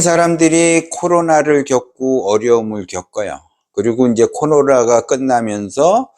사람들이 코로나를 겪고 어려움을 겪어요. 그리고 이제 코로나가 끝나면서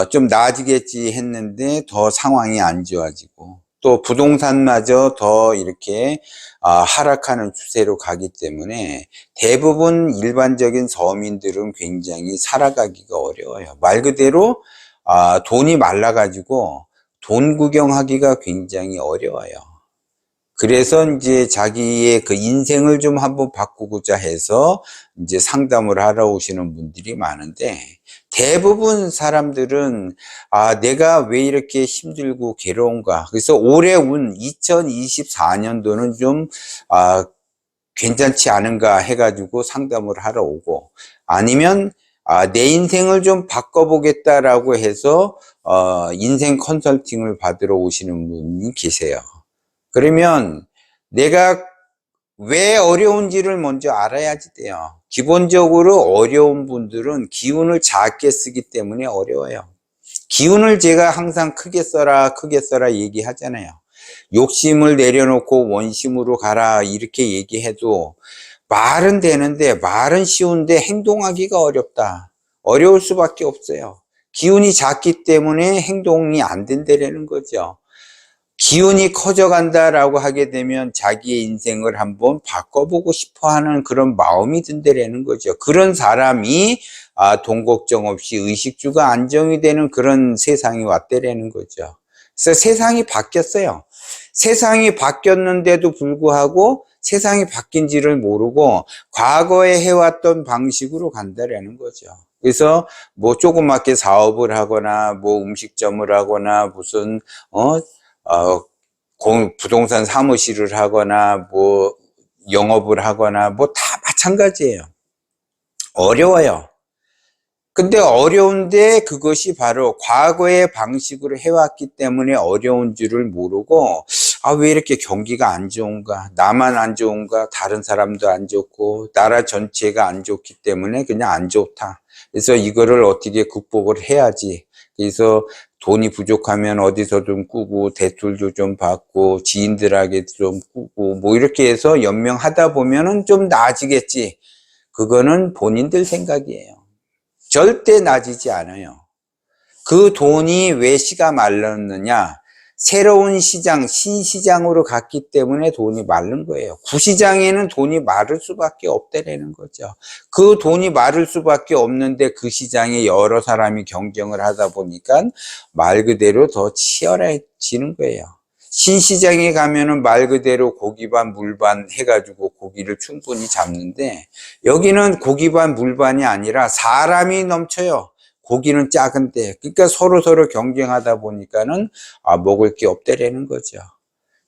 좀 나아지겠지 했는데 더 상황이 안 좋아지고, 또 부동산마저 더 이렇게 하락하는 추세로 가기 때문에 대부분 일반적인 서민들은 굉장히 살아가기가 어려워요. 말 그대로 돈이 말라가지고 돈 구경하기가 굉장히 어려워요. 그래서 이제 자기의 그 인생을 좀 한번 바꾸고자 해서 이제 상담을 하러 오시는 분들이 많은데, 대부분 사람들은 내가 왜 이렇게 힘들고 괴로운가. 그래서 올해 운 2024년도는 좀 괜찮지 않은가 해가지고 상담을 하러 오고, 아니면 내 인생을 좀 바꿔보겠다라고 해서 인생 컨설팅을 받으러 오시는 분이 계세요. 그러면 내가 왜 어려운지를 먼저 알아야지 돼요. 기본적으로 어려운 분들은 기운을 작게 쓰기 때문에 어려워요. 기운을 제가 항상 크게 써라 얘기하잖아요. 욕심을 내려놓고 원심으로 가라 이렇게 얘기해도 말은 되는데, 말은 쉬운데 행동하기가 어렵다. 어려울 수밖에 없어요. 기운이 작기 때문에 행동이 안 된다는 거죠. 기운이 커져간다라고 하게 되면 자기의 인생을 한번 바꿔보고 싶어 하는 그런 마음이 든다라는 거죠. 그런 사람이 돈 걱정 없이 의식주가 안정이 되는 그런 세상이 왔다라는 거죠. 그래서 세상이 바뀌었어요. 세상이 바뀌었는데도 불구하고 세상이 바뀐지를 모르고 과거에 해왔던 방식으로 간다라는 거죠. 그래서 뭐 조그맣게 사업을 하거나 뭐 음식점을 하거나 무슨 부동산 사무실을 하거나 뭐 영업을 하거나 뭐 다 마찬가지예요. 어려워요. 근데 어려운데 그것이 바로 과거의 방식으로 해왔기 때문에 어려운 줄을 모르고, 왜 이렇게 경기가 안 좋은가, 나만 안 좋은가, 다른 사람도 안 좋고 나라 전체가 안 좋기 때문에 그냥 안 좋다. 그래서 이거를 어떻게 극복을 해야지. 그래서 돈이 부족하면 어디서 좀 꾸고 대출도 좀 받고 지인들에게 좀 꾸고 뭐 이렇게 해서 연명하다 보면은 좀 나아지겠지. 그거는 본인들 생각이에요. 절대 나아지지 않아요. 그 돈이 왜 씨가 말랐느냐? 새로운 시장, 신시장으로 갔기 때문에 돈이 마른 거예요. 구시장에는 돈이 마를 수밖에 없다라는 거죠. 그 돈이 마를 수밖에 없는데 그 시장에 여러 사람이 경쟁을 하다 보니까 말 그대로 더 치열해지는 거예요. 신시장에 가면은 말 그대로 고기 반 물 반 해가지고 고기를 충분히 잡는데, 여기는 고기 반 물 반이 아니라 사람이 넘쳐요. 고기는 작은데, 그러니까 서로 경쟁하다 보니까는 먹을 게 없다라는 거죠.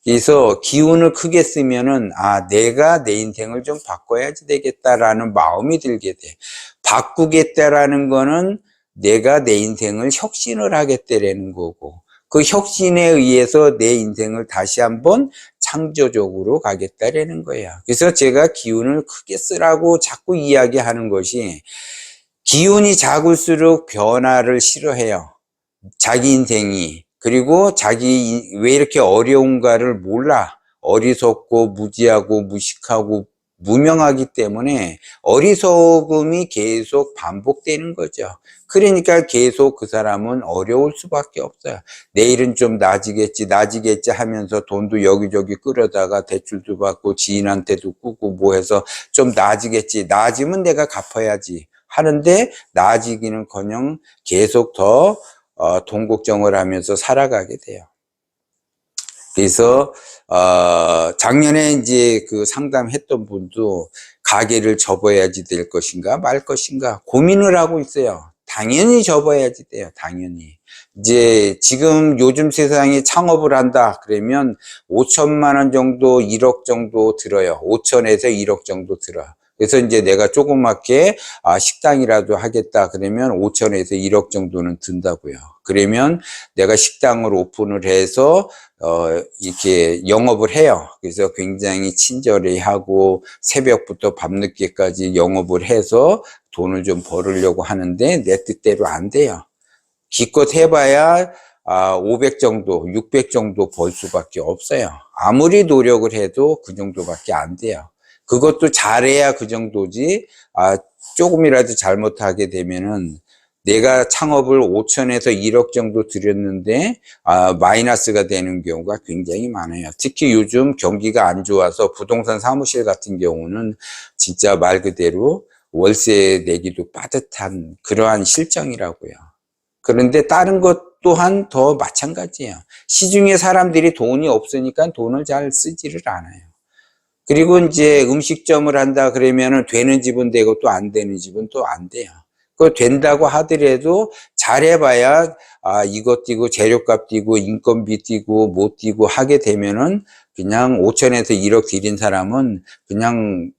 그래서 기운을 크게 쓰면은 내가 내 인생을 좀 바꿔야지 되겠다라는 마음이 들게 돼. 바꾸겠다라는 거는 내가 내 인생을 혁신을 하겠다라는 거고, 그 혁신에 의해서 내 인생을 다시 한번 창조적으로 가겠다라는 거야. 그래서 제가 기운을 크게 쓰라고 자꾸 이야기하는 것이, 기운이 작을수록 변화를 싫어해요. 자기 인생이. 그리고 자기 왜 이렇게 어려운가를 몰라. 어리석고 무지하고 무식하고 무명하기 때문에 어리석음이 계속 반복되는 거죠. 그러니까 계속 그 사람은 어려울 수밖에 없어요. 내일은 좀 나아지겠지 하면서 돈도 여기저기 끌어다가 대출도 받고 지인한테도 꾸고 뭐 해서 좀 나아지겠지, 나아지면 내가 갚아야지 하는데, 나아지기는커녕 계속 더 돈 걱정을 하면서 살아가게 돼요. 그래서 작년에 이제 그 상담했던 분도 가게를 접어야지 될 것인가 말 것인가 고민을 하고 있어요. 당연히 접어야지 돼요. 당연히. 이제 지금 요즘 세상에 창업을 한다 그러면 5천만 원 정도, 1억 정도 들어요. 5천에서 1억 정도 들어요. 그래서 이제 내가 조그맣게 식당이라도 하겠다 그러면 5천에서 1억 정도는 든다고요. 그러면 내가 식당을 오픈을 해서 이렇게 영업을 해요. 그래서 굉장히 친절히 하고 새벽부터 밤늦게까지 영업을 해서 돈을 좀 벌으려고 하는데 내 뜻대로 안 돼요. 기껏 해봐야 500 정도, 600 정도 벌 수밖에 없어요. 아무리 노력을 해도 그 정도밖에 안 돼요. 그것도 잘해야 그 정도지. 조금이라도 잘못하게 되면은 내가 창업을 5천에서 1억 정도 들였는데 마이너스가 되는 경우가 굉장히 많아요. 특히 요즘 경기가 안 좋아서 부동산 사무실 같은 경우는 진짜 말 그대로 월세 내기도 빠듯한 그러한 실정이라고요. 그런데 다른 것 또한 더 마찬가지예요. 시중에 사람들이 돈이 없으니까 돈을 잘 쓰지를 않아요. 그리고 이제 음식점을 한다 그러면은 되는 집은 되고 또 안 되는 집은 또 안 돼요. 그 된다고 하더라도 잘해봐야 이것 뛰고 재료값 뛰고 인건비 뛰고 못 뛰고 하게 되면은 그냥 5천에서 1억 들인 사람은 그냥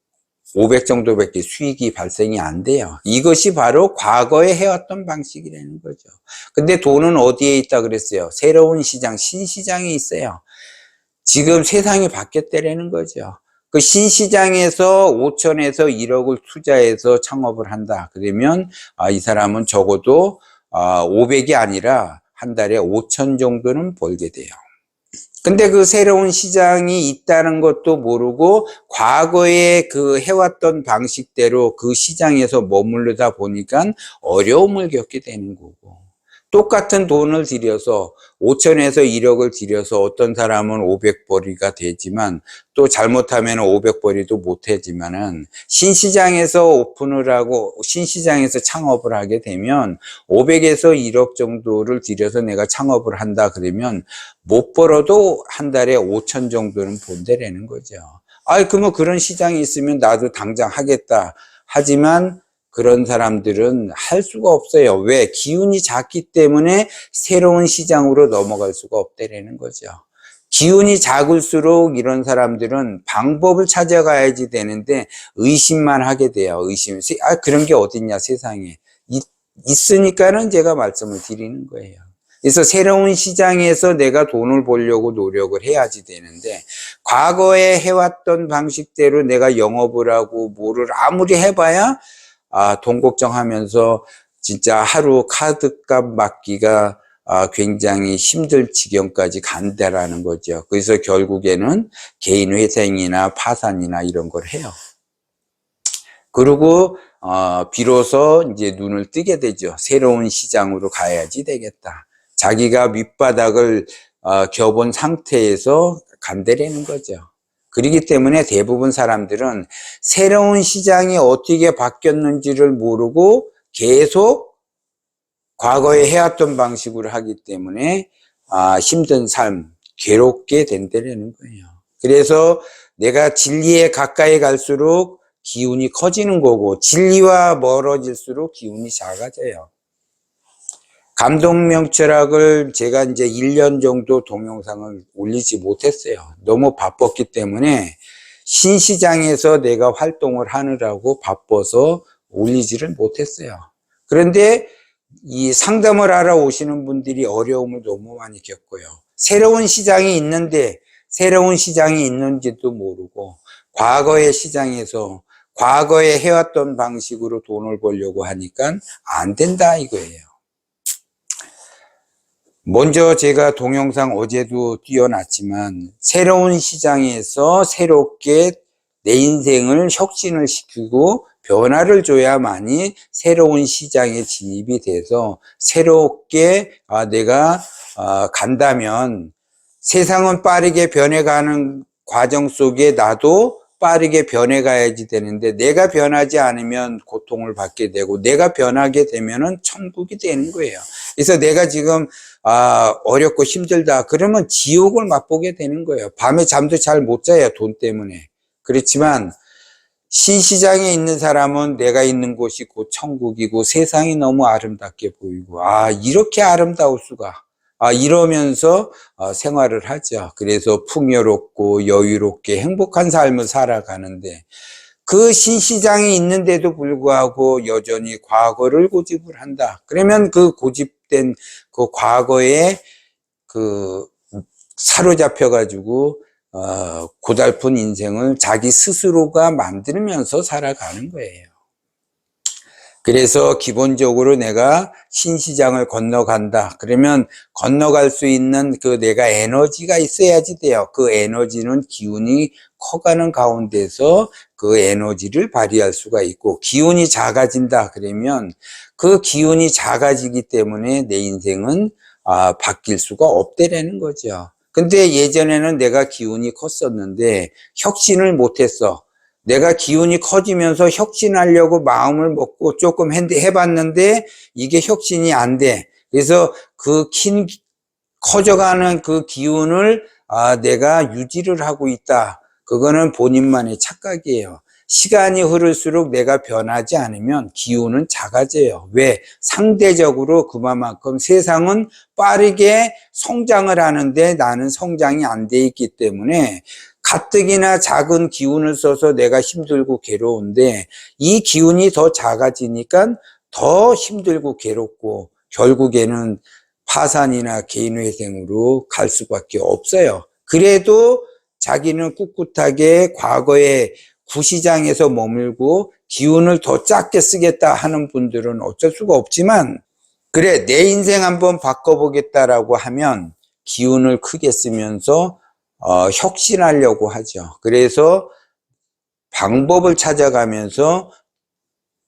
500 정도밖에 수익이 발생이 안 돼요. 이것이 바로 과거에 해왔던 방식이라는 거죠. 근데 돈은 어디에 있다 그랬어요? 새로운 시장, 신시장에 있어요. 지금 세상이 바뀌었다라는 거죠. 그 신시장에서 5천에서 1억을 투자해서 창업을 한다. 그러면 이 사람은 적어도 500이 아니라 한 달에 5천 정도는 벌게 돼요. 근데 그 새로운 시장이 있다는 것도 모르고 과거에 그 해왔던 방식대로 그 시장에서 머무르다 보니까 어려움을 겪게 되는 거고, 똑같은 돈을 들여서 5천에서 1억을 들여서 어떤 사람은 500벌이가 되지만 또 잘못하면 500벌이도 못하지만은 신시장에서 오픈을 하고 신시장에서 창업을 하게 되면 500에서 1억 정도를 들여서 내가 창업을 한다 그러면 못 벌어도 한 달에 5천 정도는 본다라는 거죠. 그러면 그런 시장이 있으면 나도 당장 하겠다. 하지만 그런 사람들은 할 수가 없어요. 왜? 기운이 작기 때문에 새로운 시장으로 넘어갈 수가 없다라는 거죠. 기운이 작을수록 이런 사람들은 방법을 찾아가야지 되는데 의심만 하게 돼요. 의심. 그런 게 어딨냐 세상에. 있으니까는 제가 말씀을 드리는 거예요. 그래서 새로운 시장에서 내가 돈을 벌려고 노력을 해야지 되는데, 과거에 해왔던 방식대로 내가 영업을 하고 뭐를 아무리 해봐야 돈 걱정하면서 진짜 하루 카드값 맞기가 굉장히 힘들 지경까지 간다라는 거죠. 그래서 결국에는 개인회생이나 파산이나 이런 걸 해요. 그리고 비로소 이제 눈을 뜨게 되죠. 새로운 시장으로 가야지 되겠다. 자기가 밑바닥을 겨본 상태에서 간다라는 거죠. 그렇기 때문에 대부분 사람들은 새로운 시장이 어떻게 바뀌었는지를 모르고 계속 과거에 해왔던 방식으로 하기 때문에 힘든 삶, 괴롭게 된다는 거예요. 그래서 내가 진리에 가까이 갈수록 기운이 커지는 거고, 진리와 멀어질수록 기운이 작아져요. 감동명철학을 제가 이제 1년 정도 동영상을 올리지 못했어요. 너무 바빴기 때문에 신시장에서 내가 활동을 하느라고 바빠서 올리지를 못했어요. 그런데 이 상담을 하러 오시는 분들이 어려움을 너무 많이 겪어요. 새로운 시장이 있는데 새로운 시장이 있는지도 모르고 과거의 시장에서 과거에 해왔던 방식으로 돈을 벌려고 하니까 안 된다 이거예요. 먼저 제가 동영상 어제도 띄워놨지만 새로운 시장에서 새롭게 내 인생을 혁신을 시키고 변화를 줘야만이 새로운 시장에 진입이 돼서 새롭게 내가 간다면, 세상은 빠르게 변해가는 과정 속에 나도 빠르게 변해가야지 되는데 내가 변하지 않으면 고통을 받게 되고 내가 변하게 되면은 천국이 되는 거예요. 그래서 내가 지금 어렵고 힘들다 그러면 지옥을 맛보게 되는 거예요. 밤에 잠도 잘 못 자요, 돈 때문에. 그렇지만 신시장에 있는 사람은 내가 있는 곳이 곧 천국이고 세상이 너무 아름답게 보이고 이렇게 아름다울 수가, 이러면서 생활을 하죠. 그래서 풍요롭고 여유롭게 행복한 삶을 살아가는데, 그 신시장이 있는데도 불구하고 여전히 과거를 고집을 한다. 그러면 그 고집된 그 과거에 사로잡혀 가지고 고달픈 인생을 자기 스스로가 만들면서 살아가는 거예요. 그래서 기본적으로 내가 신시장을 건너간다. 그러면 건너갈 수 있는 그 내가 에너지가 있어야지 돼요. 그 에너지는 기운이 커가는 가운데서 그 에너지를 발휘할 수가 있고, 기운이 작아진다 그러면 그 기운이 작아지기 때문에 내 인생은 바뀔 수가 없다라는 거죠. 근데 예전에는 내가 기운이 컸었는데 혁신을 못했어. 내가 기운이 커지면서 혁신하려고 마음을 먹고 조금 해봤는데 이게 혁신이 안 돼. 그래서 그 커져가는 그 기운을 내가 유지를 하고 있다. 그거는 본인만의 착각이에요. 시간이 흐를수록 내가 변하지 않으면 기운은 작아져요. 왜? 상대적으로 그만큼 세상은 빠르게 성장을 하는데 나는 성장이 안 돼 있기 때문에 가뜩이나 작은 기운을 써서 내가 힘들고 괴로운데 이 기운이 더 작아지니까 더 힘들고 괴롭고 결국에는 파산이나 개인회생으로 갈 수밖에 없어요. 그래도 자기는 꿋꿋하게 과거의 구시장에서 머물고 기운을 더 작게 쓰겠다 하는 분들은 어쩔 수가 없지만, 그래 내 인생 한번 바꿔보겠다라고 하면 기운을 크게 쓰면서 혁신하려고 하죠. 그래서 방법을 찾아가면서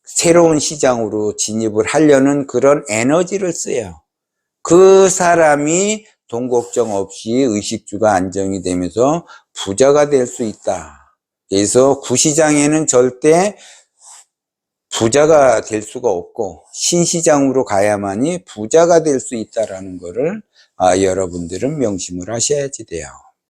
새로운 시장으로 진입을 하려는 그런 에너지를 써요. 그 사람이 돈 걱정 없이 의식주가 안정이 되면서 부자가 될 수 있다. 그래서 구시장에는 절대 부자가 될 수가 없고 신시장으로 가야만이 부자가 될 수 있다는 것을 여러분들은 명심을 하셔야지 돼요.